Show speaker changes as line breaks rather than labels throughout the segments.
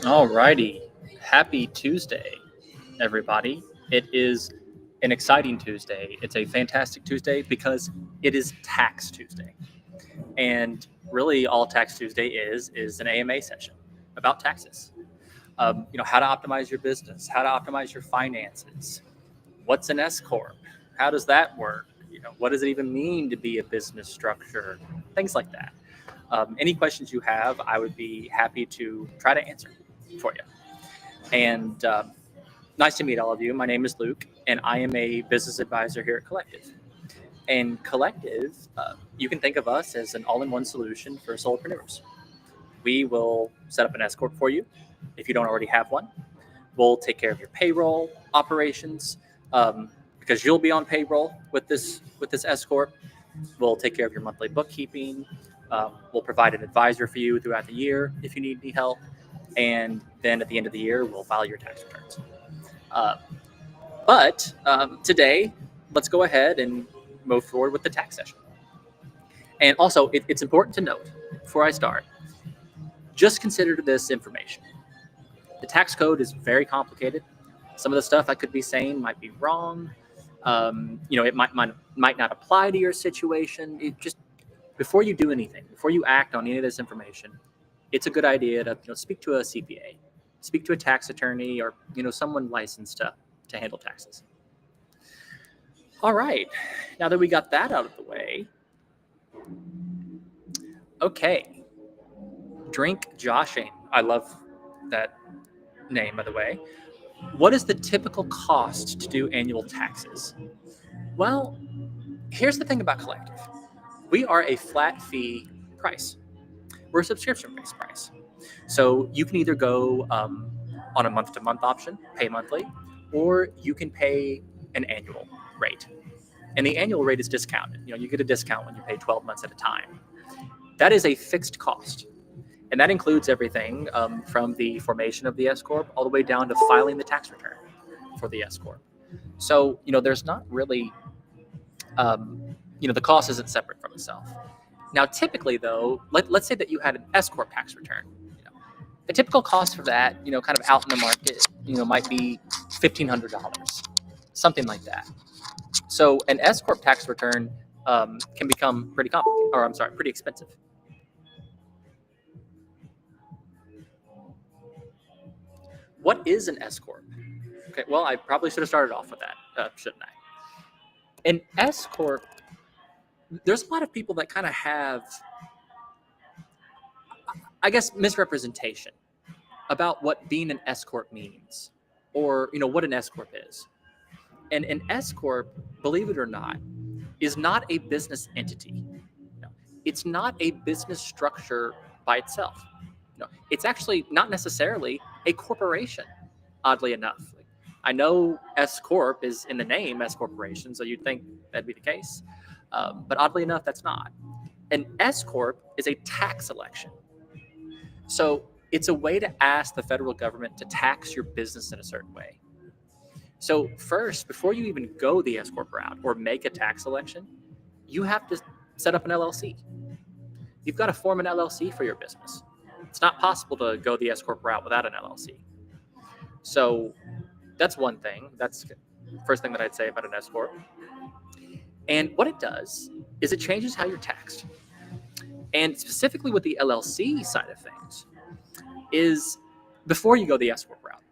Alrighty. Happy Tuesday, everybody. It is an exciting Tuesday. It's a fantastic Tuesday because it is Tax Tuesday. And really, all Tax Tuesday is an AMA session about taxes. How to optimize your business, how to optimize your finances, what's an S Corp, how does that work? What does it even mean to be a business structure? Things like that. Any questions you have, I would be happy to try to answer for you. And nice to meet all of you. My name is Luke, and I am a business advisor here at Collective. And Collective, you can think of us as an all-in-one solution for solopreneurs. We will set up an S Corp for you if you don't already have one. We'll take care of your payroll operations because you'll be on payroll with this S Corp. We'll take care of your monthly bookkeeping. We'll provide an advisor for you throughout the year if you need any help. And then at the end of the year, we'll file your tax returns. But today, let's go ahead and move forward with the tax session. And also, it's important to note, before I start, just consider this information. The tax code is very complicated. Some of the stuff I could be saying might be wrong. It might not apply to your situation. Before you do anything, before you act on any of this information, it's a good idea to speak to a CPA, speak to a tax attorney, or someone licensed to handle taxes. All right, now that we got that out of the way, okay, Drink Joshing. I love that name, by the way. What is the typical cost to do annual taxes? Well, here's the thing about Collective. We are a flat fee price. We're a subscription-based price. So you can either go on a month-to-month option, pay monthly, or you can pay an annual rate. And the annual rate is discounted. You get a discount when you pay 12 months at a time. That is a fixed cost. And that includes everything from the formation of the S Corp all the way down to filing the tax return for the S Corp. So, there's not really, the cost isn't separate from itself. Now, typically, though, let's say that you had an S Corp tax return. The typical cost for that, kind of out in the market, might be $1,500, something like that. So an S Corp tax return can become pretty expensive. What is an S Corp? Okay, well, I probably should have started off with that, shouldn't I? An S Corp, there's a lot of people that kind of have, I guess, misrepresentation about what being an S Corp means, or what an S Corp is. And an S Corp, believe it or not, is not a business entity. No, it's not a business structure by itself. No, it's actually not necessarily a corporation, oddly enough. I know S Corp is in the name S Corporation, so you'd think that'd be the case. But oddly enough, that's not. An S Corp is a tax election. So it's a way to ask the federal government to tax your business in a certain way. So first, before you even go the S Corp route or make a tax election, you have to set up an LLC. You've got to form an LLC for your business. It's not possible to go the S Corp route without an LLC. So that's one thing. That's the first thing that I'd say about an S Corp. And what it does is it changes how you're taxed. And specifically with the LLC side of things is before you go the S Corp route.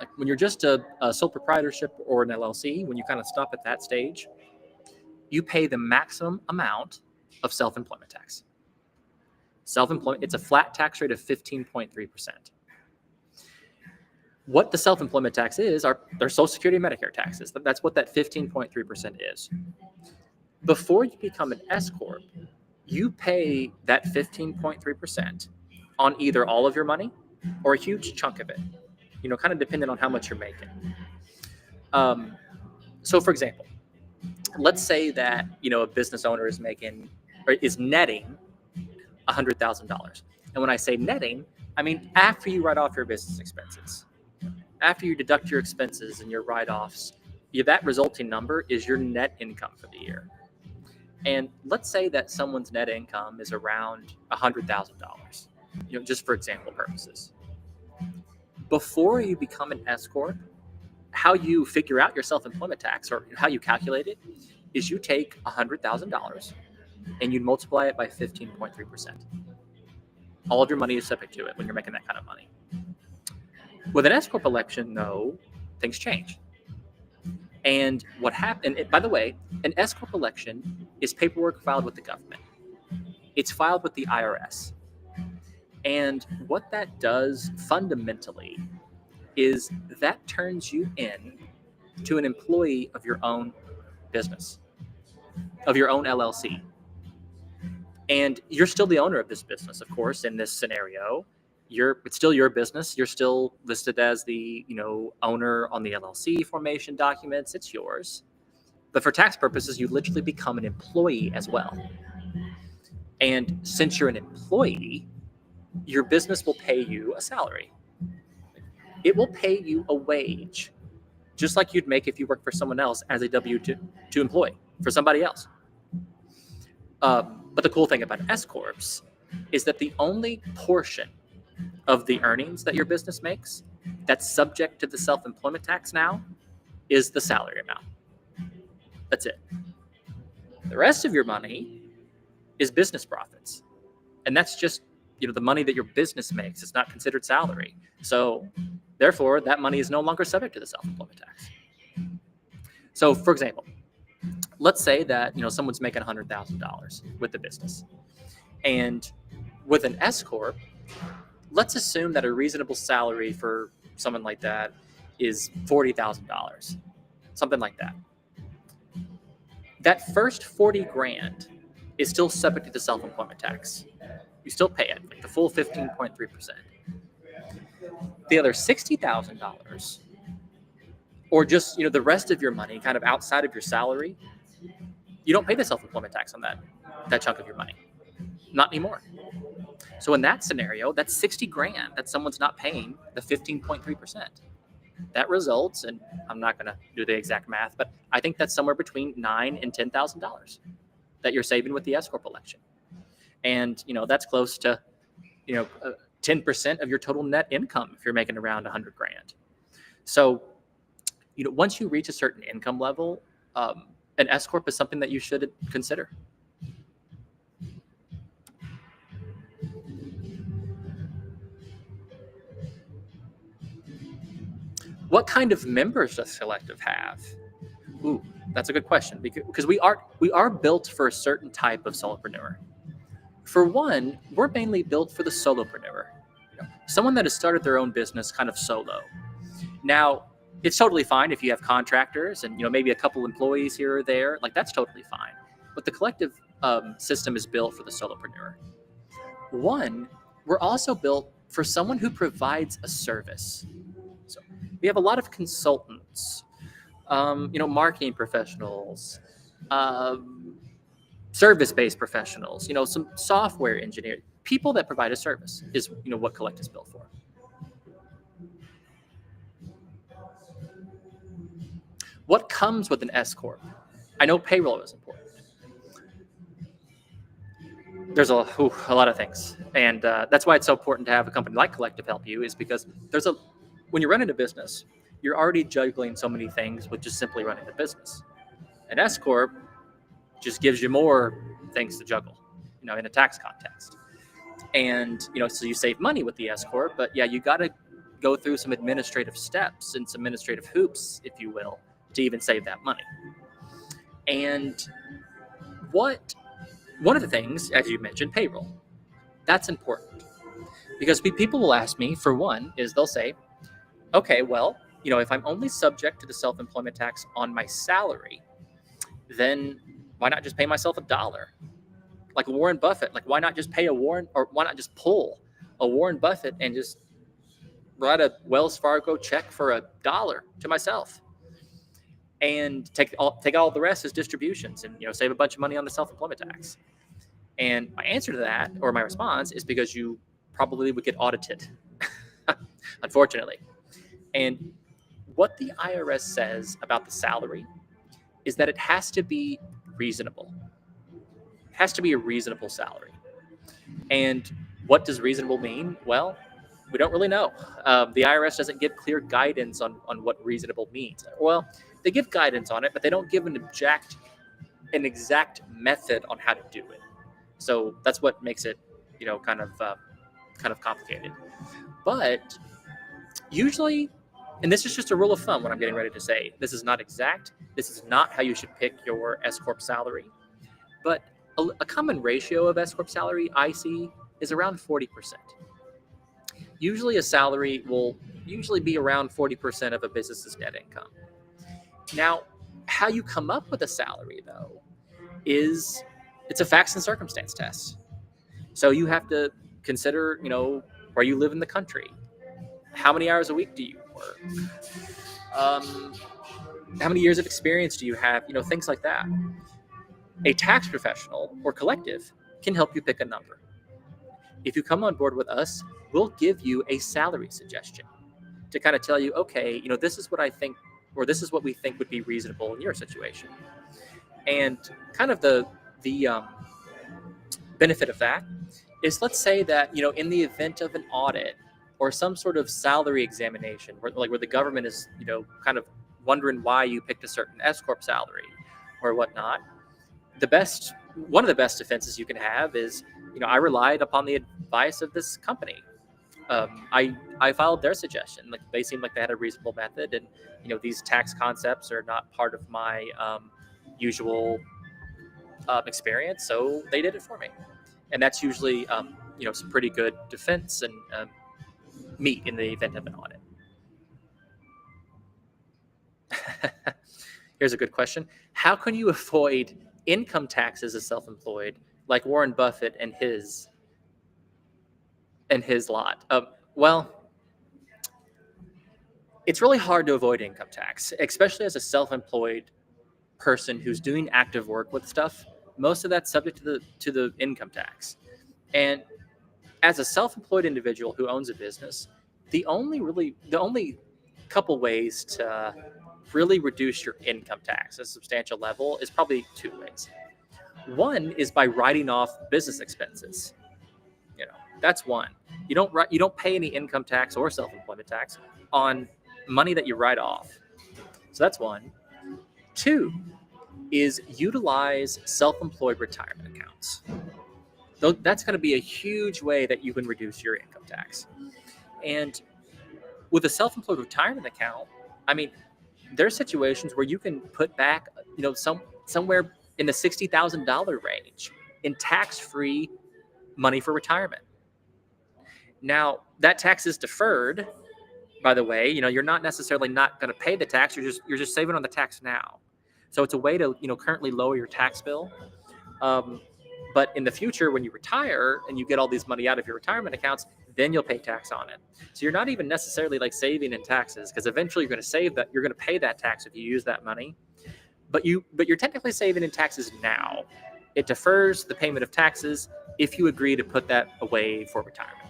Like when you're just a sole proprietorship or an LLC, when you kind of stop at that stage, you pay the maximum amount of self-employment tax. Self-employment, it's a flat tax rate of 15.3%. What the self-employment tax is are their Social Security and Medicare taxes. That's what that 15.3% is. Before you become an S Corp, you pay that 15.3% on either all of your money or a huge chunk of it, kind of depending on how much you're making. So for example, let's say that, a business owner is making or is netting $100,000. And when I say netting, I mean after you write off your business expenses. After you deduct your expenses and your write-offs, that resulting number is your net income for the year. And let's say that someone's net income is around $100,000, just for example purposes. Before you become an S corp, how you figure out your self-employment tax, or how you calculate it, is you take $100,000 and you multiply it by 15.3%. All of your money is subject to it when you're making that kind of money. With an S corp election, though, things change. And what happened? By the way, an S corp election is paperwork filed with the government. It's filed with the IRS. And what that does fundamentally is that turns you in to an employee of your own business, of your own LLC. And you're still the owner of this business, of course, in this scenario. It's still your business. You're still listed as the owner on the LLC formation documents. It's yours. But for tax purposes, you literally become an employee as well. And since you're an employee, your business will pay you a salary. It will pay you a wage, just like you'd make if you worked for someone else as a W-2 employee for somebody else. But the cool thing about S corps is that the only portion of the earnings that your business makes that's subject to the self-employment tax now is the salary amount. That's it. The rest of your money is business profits. And that's just, the money that your business makes. It's not considered salary. So therefore, that money is no longer subject to the self-employment tax. So for example, let's say that, someone's making $100,000 with the business. And with an S corp, let's assume that a reasonable salary for someone like that is $40,000, something like that. That first $40,000 is still subject to the self-employment tax. You still pay it, like the full 15.3%. The other $60,000, or just the rest of your money, kind of outside of your salary, you don't pay the self-employment tax on that chunk of your money, not anymore. So in that scenario, that's $60,000 that someone's not paying the 15.3%. That results, and I'm not going to do the exact math, but I think that's somewhere between $9,000 and $10,000 that you're saving with the S corp election. And that's close to 10% of your total net income if you're making around $100,000. So once you reach a certain income level, an S corp is something that you should consider. What kind of members does Collective have? Ooh, that's a good question, because we are built for a certain type of solopreneur. For one, we're mainly built for the solopreneur, someone that has started their own business kind of solo. Now, it's totally fine if you have contractors and maybe a couple employees here or there, like that's totally fine. But the Collective system is built for the solopreneur. One, we're also built for someone who provides a service. So we have a lot of consultants, marketing professionals, service-based professionals, some software engineers, people that provide a service is, what Collect is built for. What comes with an S corp? I know payroll is important. There's a lot of things, and that's why it's so important to have a company like Collective help you, is because when you're running a business, you're already juggling so many things with just simply running the business. An S corp just gives you more things to juggle, in a tax context. And, so you save money with the S corp, but yeah, you got to go through some administrative steps and some administrative hoops, if you will, to even save that money. And one of the things, as you mentioned, payroll, that's important, because people will ask me, for one, is they'll say, okay, well, if I'm only subject to the self-employment tax on my salary, then why not just pay myself $1? Like Warren Buffett, like why not just pay why not just pull a Warren Buffett and just write a Wells Fargo check for $1 to myself and take all the rest as distributions and, save a bunch of money on the self-employment tax? And my answer to that, or my response, is because you probably would get audited, unfortunately. And what the IRS says about the salary is that it has to be reasonable. It has to be a reasonable salary. And what does reasonable mean? Well, We don't really know. The IRS doesn't give clear guidance on what reasonable means. Well, they give guidance on it, but they don't give an exact method on how to do it. So that's what makes it, kind of complicated. But usually, and this is just a rule of thumb, what I'm getting ready to say. This is not exact. This is not how you should pick your S corp salary. But a common ratio of S corp salary I see is around 40%. Usually a salary will usually be around 40% of a business's net income. Now, how you come up with a salary, though, it's a facts and circumstance test. So you have to consider, where you live in the country. How many hours a week do you work? How many years of experience do you have? Things like that. A tax professional or collective can help you pick a number. If you come on board with us, we'll give you a salary suggestion to kind of tell you, okay, this is what I think, or this is what we think would be reasonable in your situation. And kind of the benefit of that is, let's say that, in the event of an audit or some sort of salary examination, where the government is, kind of wondering why you picked a certain S corp salary or whatnot, one of the best defenses you can have is, I relied upon the advice of this company. I followed their suggestion. Like, they seemed like they had a reasonable method, and these tax concepts are not part of my usual experience, so they did it for me. And that's usually some pretty good defense and meat in the event of an audit. Here's a good question. How can you avoid income taxes as self-employed, like Warren Buffett and his lot? Well, it's really hard to avoid income tax, especially as a self-employed person who's doing active work with stuff. Most of that's subject to the income tax. And as a self-employed individual who owns a business, the only couple ways to really reduce your income tax at a substantial level is probably two ways. One is by writing off business expenses. That's one. You don't pay any income tax or self-employment tax on money that you write off. So that's one. Two is utilize self-employed retirement accounts. That's going to be a huge way that you can reduce your income tax. And with a self-employed retirement account, there are situations where you can put back, somewhere in the $60,000 range in tax-free money for retirement. Now, that tax is deferred, by the way. You're not necessarily not going to pay the tax. You're just saving on the tax now. So it's a way to, currently lower your tax bill. But in the future, when you retire and you get all these money out of your retirement accounts, then you'll pay tax on it. So you're not even necessarily saving in taxes, because eventually you're going to save that. You're going to pay that tax if you use that money. But you're technically saving in taxes now. It defers the payment of taxes if you agree to put that away for retirement.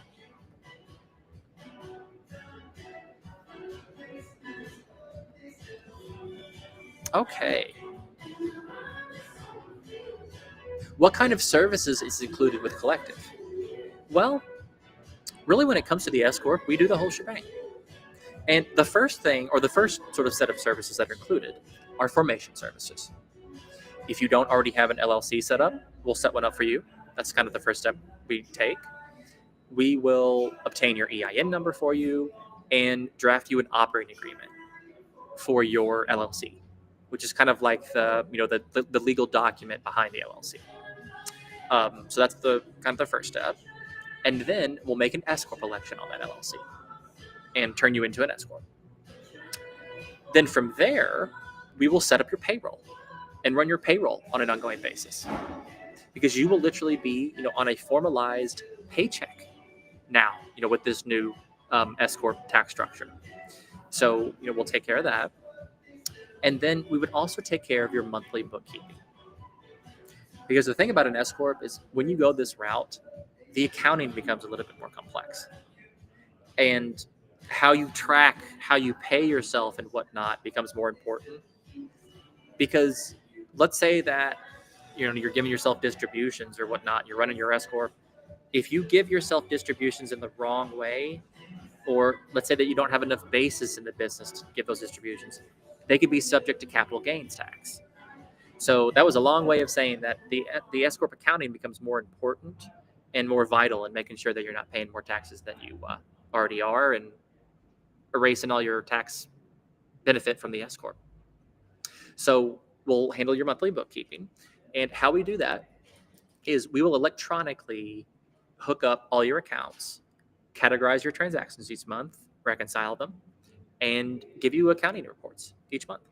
Okay. What kind of services is included with collective? Well, really, when it comes to the S corp, we do the whole shebang. And the first thing, or the first sort of set of services that are included, are formation services. If you don't already have an LLC set up, we'll set one up for you. That's kind of the first step we take. We will obtain your EIN number for you and draft you an operating agreement for your LLC, which is kind of like the legal document behind the LLC. So that's the kind of the first step. And then we'll make an S corp election on that LLC and turn you into an S corp. Then from there, we will set up your payroll and run your payroll on an ongoing basis, because you will literally be, on a formalized paycheck now, with this new S corp tax structure. So, we'll take care of that. And then we would also take care of your monthly bookkeeping. Because the thing about an S corp is, when you go this route, the accounting becomes a little bit more complex. And how you track, how you pay yourself and whatnot becomes more important. Because let's say that, you're giving yourself distributions or whatnot, you're running your S corp. If you give yourself distributions in the wrong way, or let's say that you don't have enough basis in the business to give those distributions, they could be subject to capital gains tax. So that was a long way of saying that the S corp accounting becomes more important and more vital in making sure that you're not paying more taxes than you already are, and erasing all your tax benefit from the S corp. So we'll handle your monthly bookkeeping, and how we do that is we will electronically hook up all your accounts, categorize your transactions each month, reconcile them, and give you accounting reports each month.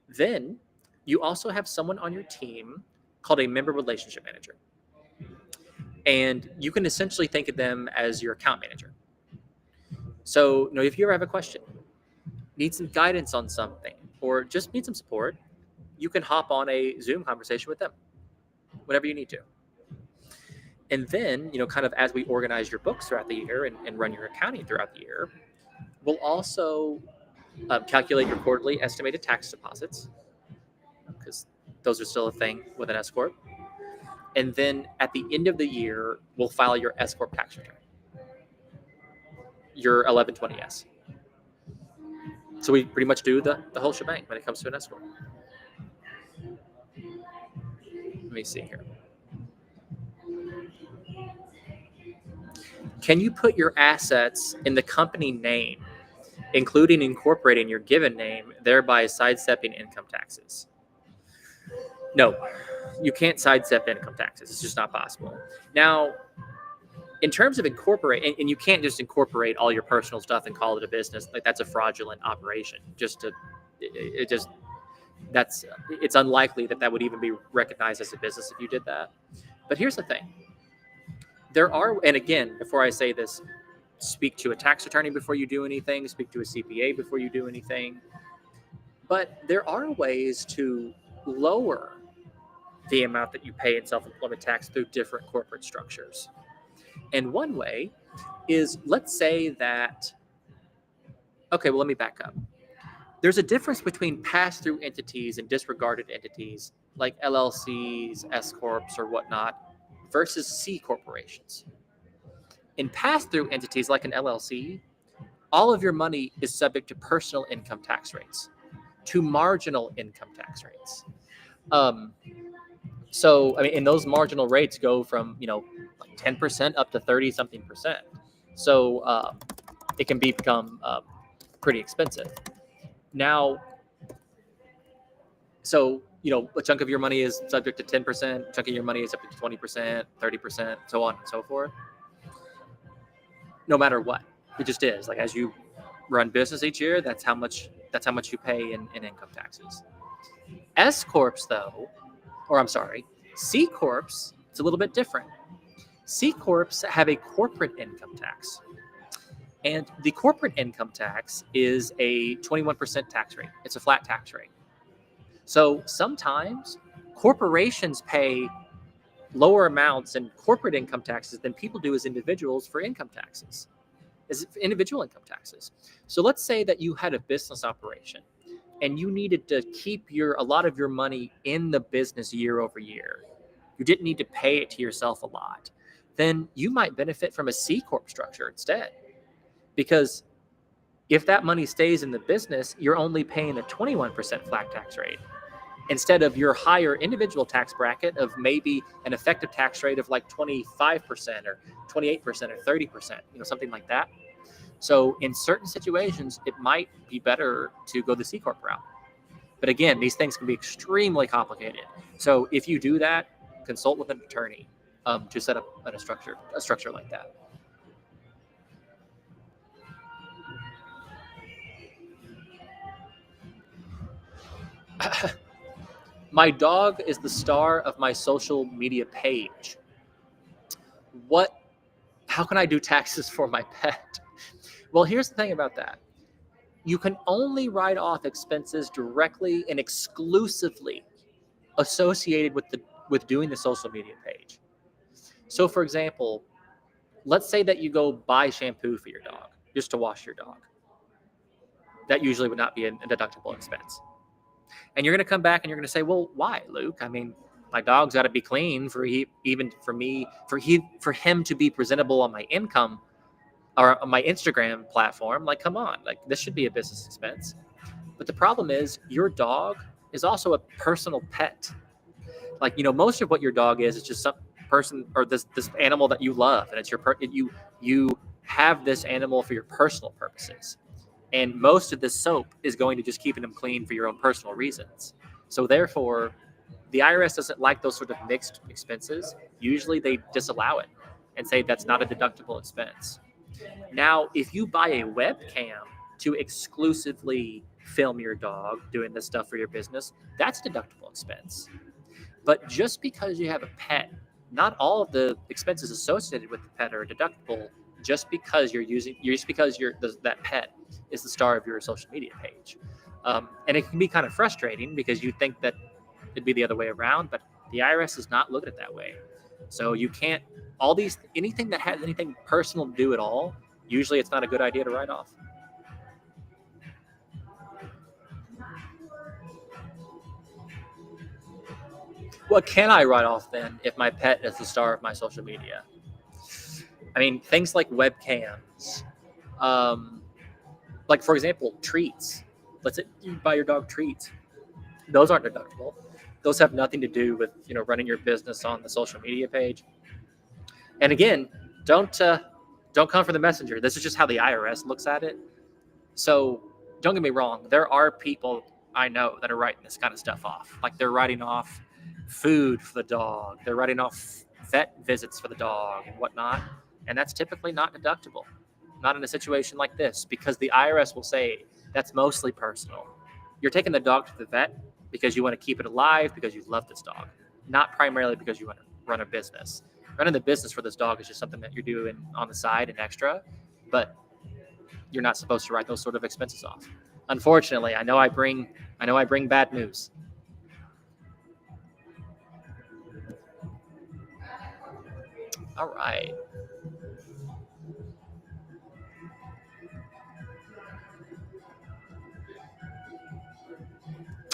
Then you also have someone on your team called a member relationship manager. And you can essentially think of them as your account manager. So, if you ever have a question, need some guidance on something, or just need some support, you can hop on a Zoom conversation with them whenever you need to. And then, kind of as we organize your books throughout the year and run your accounting throughout the year, we'll also calculate your quarterly estimated tax deposits, because those are still a thing with an S corp. And then at the end of the year, we'll file your S corp tax return, your 1120S. So we pretty much do the whole shebang when it comes to an S corp. Let me see here. Can you put your assets in the company name, including incorporating your given name, thereby sidestepping income taxes? No, you can't sidestep income taxes. It's just not possible. Now, in terms of incorporate, and you can't just incorporate all your personal stuff and call it a business. Like, that's a fraudulent operation. It's unlikely that would even be recognized as a business if you did that. But here's the thing. And again, before I say this, speak to a tax attorney before you do anything, speak to a CPA before you do anything. But there are ways to lower the amount that you pay in self-employment tax through different corporate structures. And one way is, let's say that, let me back up. There's a difference between pass-through entities and disregarded entities like LLCs, S-corps, or whatnot, versus C corporations. In pass-through entities like an LLC, all of your money is subject to personal income tax rates, to marginal income tax rates. And those marginal rates go from, like 10% up to 30-something%. So it can become pretty expensive. Now, a chunk of your money is subject to 10%, a chunk of your money is subject to 20%, 30%, so on and so forth. No matter what, it just is. Like, as you run business each year, that's how much you pay in income taxes. S corps, though, C corps, it's a little bit different. C corps have a corporate income tax. And the corporate income tax is a 21% tax rate. It's a flat tax rate. So sometimes corporations pay lower amounts in corporate income taxes than people do as individuals for income taxes, as individual income taxes. So let's say that you had a business operation and you needed to keep a lot of your money in the business year over year. You didn't need to pay it to yourself a lot. Then you might benefit from a C corp structure instead. Because if that money stays in the business, you're only paying a 21% flat tax rate instead of your higher individual tax bracket of maybe an effective tax rate of like 25% or 28% or 30%, something like that. So in certain situations, it might be better to go the C corp route. But again, these things can be extremely complicated. So if you do that, consult with an attorney to set up a structure like that. My dog is the star of my social media page. How can I do taxes for my pet? Well, here's the thing about that. You can only write off expenses directly and exclusively associated with doing the social media page. So for example, let's say that you go buy shampoo for your dog, just to wash your dog. That usually would not be a deductible expense. And you're going to come back and you're going to say, well, why, Luke? I mean, my dog's got to be clean for him to be presentable on my income. or my Instagram platform. Like, come on, like this should be a business expense. But the problem is your dog is also a personal pet. Like, most of what your dog is just some person or this animal that you love, and it's you have this animal for your personal purposes. And most of this soap is going to just keeping them clean for your own personal reasons. So therefore, the IRS doesn't like those sort of mixed expenses. Usually they disallow it and say that's not a deductible expense. Now, if you buy a webcam to exclusively film your dog doing this stuff for your business, that's a deductible expense. But just because you have a pet, not all of the expenses associated with the pet are deductible. Just because that pet is the star of your social media page, and it can be kind of frustrating because you think that it'd be the other way around, but the IRS does not look at it that way. So you can't anything that has anything personal to do at all. Usually, it's not a good idea to write off. What can I write off then if my pet is the star of my social media? I mean, things like webcams, like for example, treats. Let's say you buy your dog treats; those aren't deductible. Those have nothing to do with running your business on the social media page. And again, don't come for the messenger. This is just how the IRS looks at it. So don't get me wrong. There are people I know that are writing this kind of stuff off. Like they're writing off food for the dog. They're writing off vet visits for the dog and whatnot. And that's typically not deductible. Not in a situation like this, because the IRS will say that's mostly personal. You're taking the dog to the vet because you want to keep it alive, because you love this dog, not primarily because you want to run a business. Running the business for this dog is just something that you're doing on the side and extra, but you're not supposed to write those sort of expenses off. Unfortunately, I know I bring bad news. All right.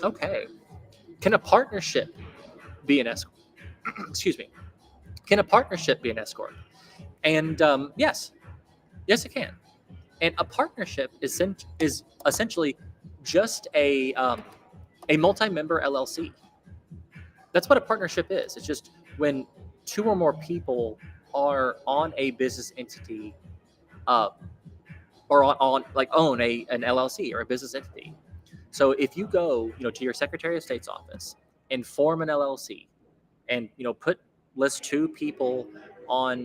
Okay. Can a partnership be an escort? Excuse me. Can a partnership be an escort? And yes, it can. And a partnership is essentially just a multi-member LLC. That's what a partnership is. It's just when two or more people are on a business entity, uh, or on like own an LLC or a business entity. So if you go, to your Secretary of State's office and form an LLC, and list two people on,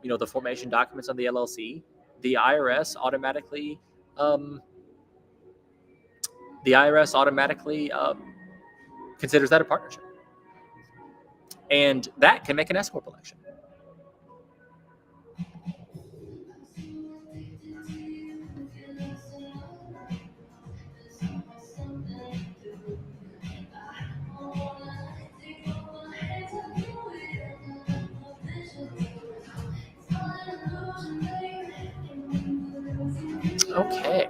the formation documents of the LLC, the IRS automatically, um, considers that a partnership, and that can make an S corp election. Okay.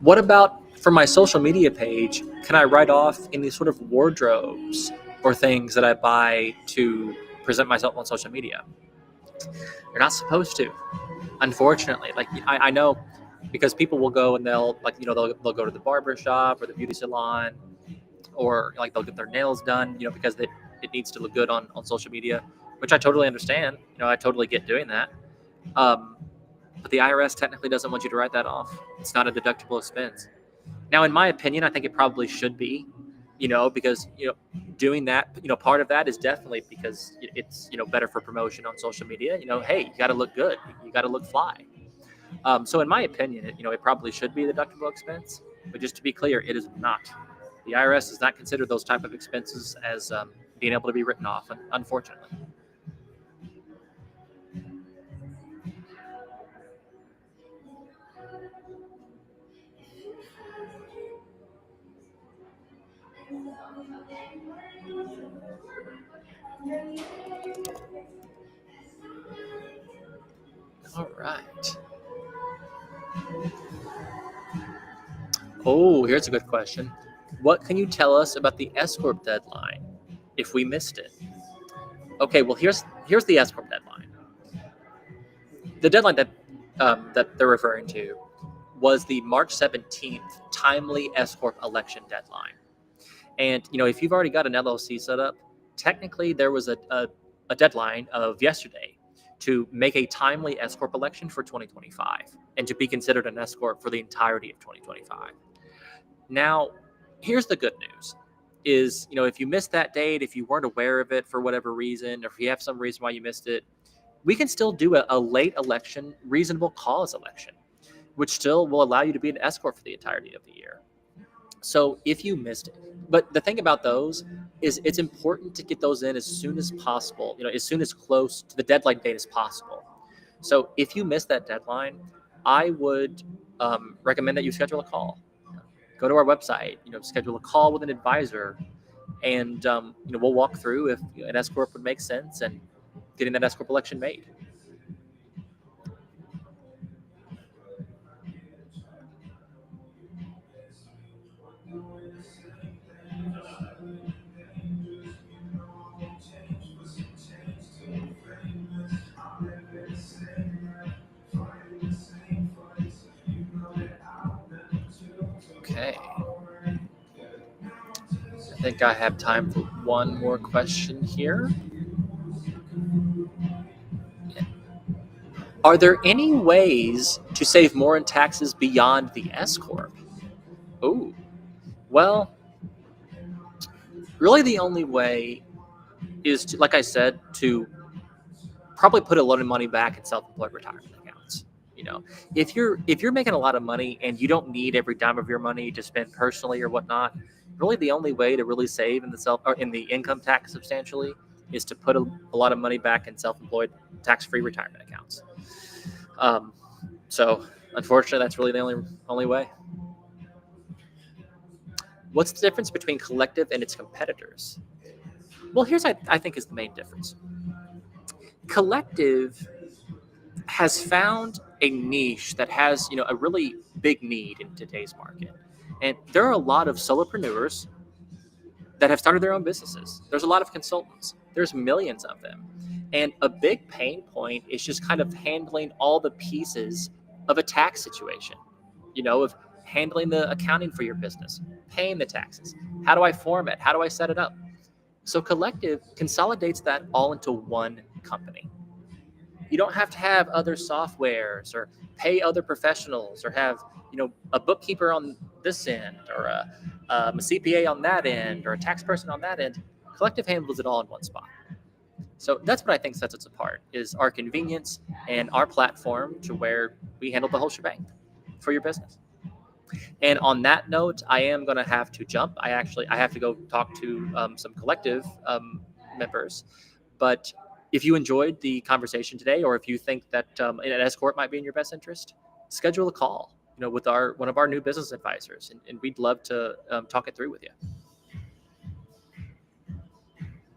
What about for my social media page? Can I write off any sort of wardrobes or things that I buy to present myself on social media? You're not supposed to, unfortunately. Like I know, because people will go and they'll they'll go to the barber shop or the beauty salon, or like they'll get their nails done, because it needs to look good on social media, which I totally understand. I totally get doing that. But the IRS technically doesn't want you to write that off. It's not a deductible expense. Now, in my opinion, I think it probably should be, because doing that, part of that is definitely because it's better for promotion on social media. Hey, you got to look good, you got to look fly. So in my opinion, it probably should be a deductible expense. But just to be clear, it is not. The IRS does not consider those type of expenses as being able to be written off, unfortunately. All right. Oh, here's a good question. What can you tell us about the S corp deadline if we missed it? Okay, well here's the S corp deadline. The deadline that they're referring to was the March 17th timely S corp election deadline. And if you've already got an LLC set up, technically there was a deadline of yesterday to make a timely S corp election for 2025 and to be considered an S corp for the entirety of 2025. Now, here's the good news: is if you missed that date, if you weren't aware of it for whatever reason, or if you have some reason why you missed it, we can still do a late election, reasonable cause election, which still will allow you to be an S corp for the entirety of the year. So if you missed it, but the thing about those is it's important to get those in as soon as possible, as soon as close to the deadline date as possible. So if you miss that deadline, I would recommend that you schedule a call. Go to our website, schedule a call with an advisor, and we'll walk through if an S corp would make sense and getting that S corp election made. Okay. I think I have time for one more question here. Are there any ways to save more in taxes beyond the S corp? Oh, well, really the only way is to, like I said, to probably put a lot of money back in self-employed retirement accounts. If you're making a lot of money and you don't need every dime of your money to spend personally or whatnot, really the only way to really save in the income tax substantially is to put a lot of money back in self-employed tax-free retirement accounts. So unfortunately, that's really the only way. What's the difference between Collective and its competitors? Well, here's I think is the main difference. Collective has found a niche that has a really big need in today's market, and there are a lot of solopreneurs that have started their own businesses. There's a lot of consultants. There's millions of them, and a big pain point is just kind of handling all the pieces of a tax situation. Of handling the accounting for your business, paying the taxes. How do I form it? How do I set it up? So Collective consolidates that all into one company. You don't have to have other softwares or pay other professionals or have a bookkeeper on this end or a CPA on that end or a tax person on that end. Collective handles it all in one spot. So that's what I think sets us apart, is our convenience and our platform to where we handle the whole shebang for your business. And on that note, I am going to have to jump. I have to go talk to some Collective members. But if you enjoyed the conversation today, or if you think that an S corp might be in your best interest, schedule a call, with one of our new business advisors, and we'd love to talk it through with you.